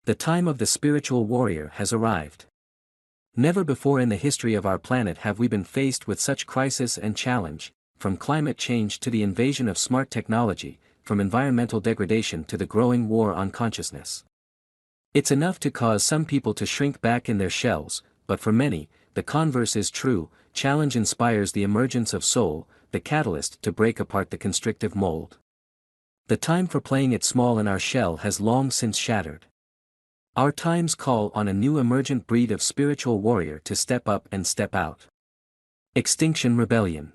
The time of the spiritual warrior has arrived. Never before in the history of our planet have we been faced with such crisis and challenge, from climate change to the invasion of smart technology, from environmental degradation to the growing war on consciousness. It's enough to cause some people to shrink back in their shells, but for many, the converse is true. Challenge inspires the emergence of soul, the catalyst to break apart the constrictive mold. The time for playing it small in our shell has long since shattered. Our times call on a new emergent breed of spiritual warrior to step up and step out. Extinction Rebellion.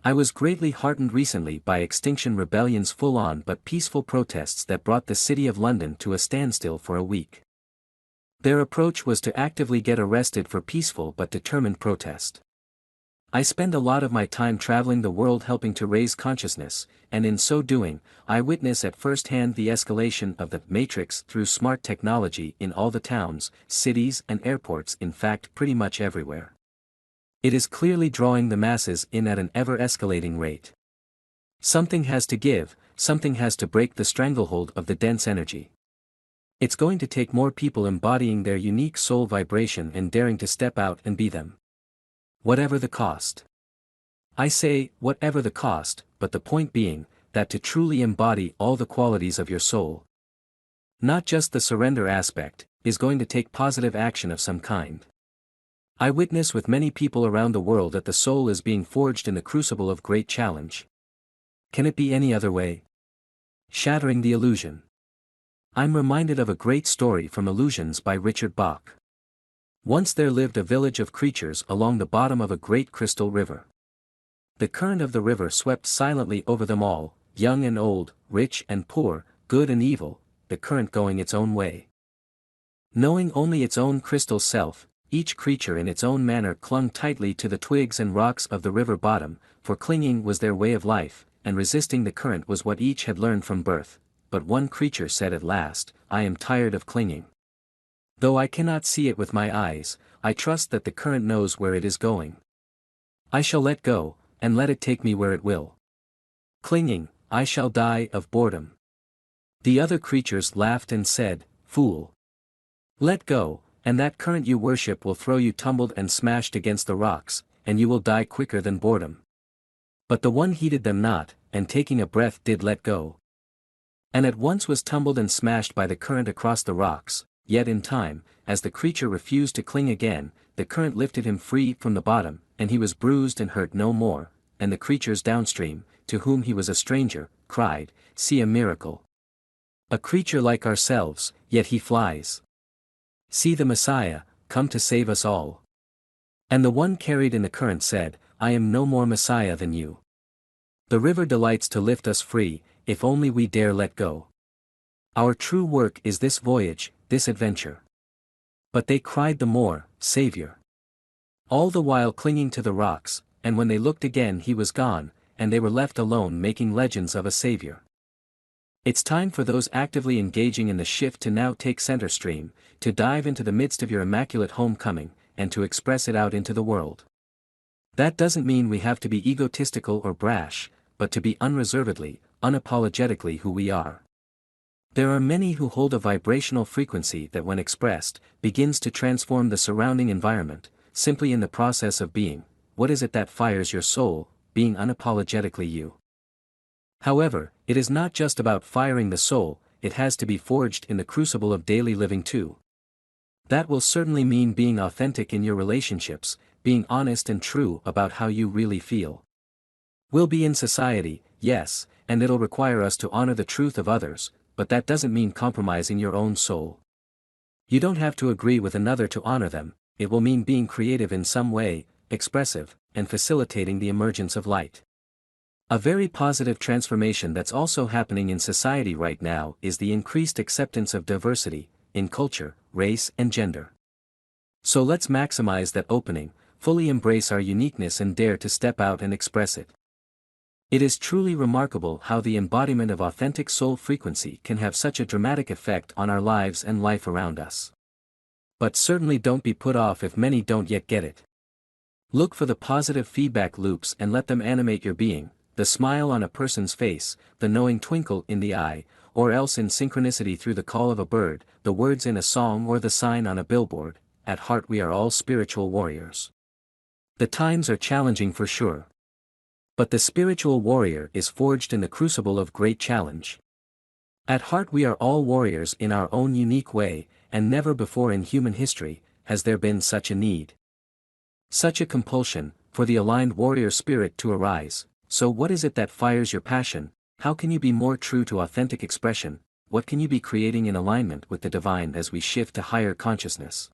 I was greatly heartened recently by Extinction Rebellion's full-on but peaceful protests that brought the City of London to a standstill for a week. Their approach was to actively get arrested for peaceful but determined protest. I spend a lot of my time traveling the world helping to raise consciousness, and in so doing, I witness at first hand the escalation of the matrix through smart technology in all the towns, cities and airports, in fact pretty much everywhere. It is clearly drawing the masses in at an ever-escalating rate. Something has to give, something has to break the stranglehold of the dense energy. It's going to take more people embodying their unique soul vibration and daring to step out and be them. Whatever the cost. I say, whatever the cost, but the point being, that to truly embody all the qualities of your soul, not just the surrender aspect, is going to take positive action of some kind. I witness with many people around the world that the soul is being forged in the crucible of great challenge. Can it be any other way? Shattering the illusion. I'm reminded of a great story from Illusions by Richard Bach. Once there lived a village of creatures along the bottom of a great crystal river. The current of the river swept silently over them all, young and old, rich and poor, good and evil, the current going its own way. Knowing only its own crystal self, each creature in its own manner clung tightly to the twigs and rocks of the river bottom, for clinging was their way of life, and resisting the current was what each had learned from birth. But one creature said at last, "I am tired of clinging. Though I cannot see it with my eyes, I trust that the current knows where it is going. I shall let go, and let it take me where it will. Clinging, I shall die of boredom." The other creatures laughed and said, "Fool! Let go, and that current you worship will throw you tumbled and smashed against the rocks, and you will die quicker than boredom." But the one heeded them not, and taking a breath did let go. And at once was tumbled and smashed by the current across the rocks. Yet in time, as the creature refused to cling again, the current lifted him free from the bottom, and he was bruised and hurt no more, and the creatures downstream, to whom he was a stranger, cried, "See a miracle! A creature like ourselves, yet he flies! See the Messiah, come to save us all!" And the one carried in the current said, "I am no more Messiah than you. The river delights to lift us free, if only we dare let go. Our true work is this voyage, this adventure." But they cried the more, "Savior!" all the while clinging to the rocks, and when they looked again he was gone, and they were left alone making legends of a Savior. It's time for those actively engaging in the shift to now take center stream, to dive into the midst of your immaculate homecoming, and to express it out into the world. That doesn't mean we have to be egotistical or brash, but to be unreservedly, unapologetically who we are. There are many who hold a vibrational frequency that when expressed, begins to transform the surrounding environment, simply in the process of being. What is it that fires your soul, being unapologetically you? However, it is not just about firing the soul, it has to be forged in the crucible of daily living too. That will certainly mean being authentic in your relationships, being honest and true about how you really feel. We'll be in society, yes, and it'll require us to honor the truth of others, but that doesn't mean compromising your own soul. You don't have to agree with another to honor them, it will mean being creative in some way, expressive, and facilitating the emergence of light. A very positive transformation that's also happening in society right now is the increased acceptance of diversity, in culture, race and gender. So let's maximize that opening, fully embrace our uniqueness and dare to step out and express it. It is truly remarkable how the embodiment of authentic soul frequency can have such a dramatic effect on our lives and life around us. But certainly don't be put off if many don't yet get it. Look for the positive feedback loops and let them animate your being, the smile on a person's face, the knowing twinkle in the eye, or else in synchronicity through the call of a bird, the words in a song or the sign on a billboard. At heart we are all spiritual warriors. The times are challenging for sure. But the spiritual warrior is forged in the crucible of great challenge. At heart we are all warriors in our own unique way, and never before in human history has there been such a need. Such a compulsion, for the aligned warrior spirit to arise. So what is it that fires your passion? How can you be more true to authentic expression? What can you be creating in alignment with the divine as we shift to higher consciousness?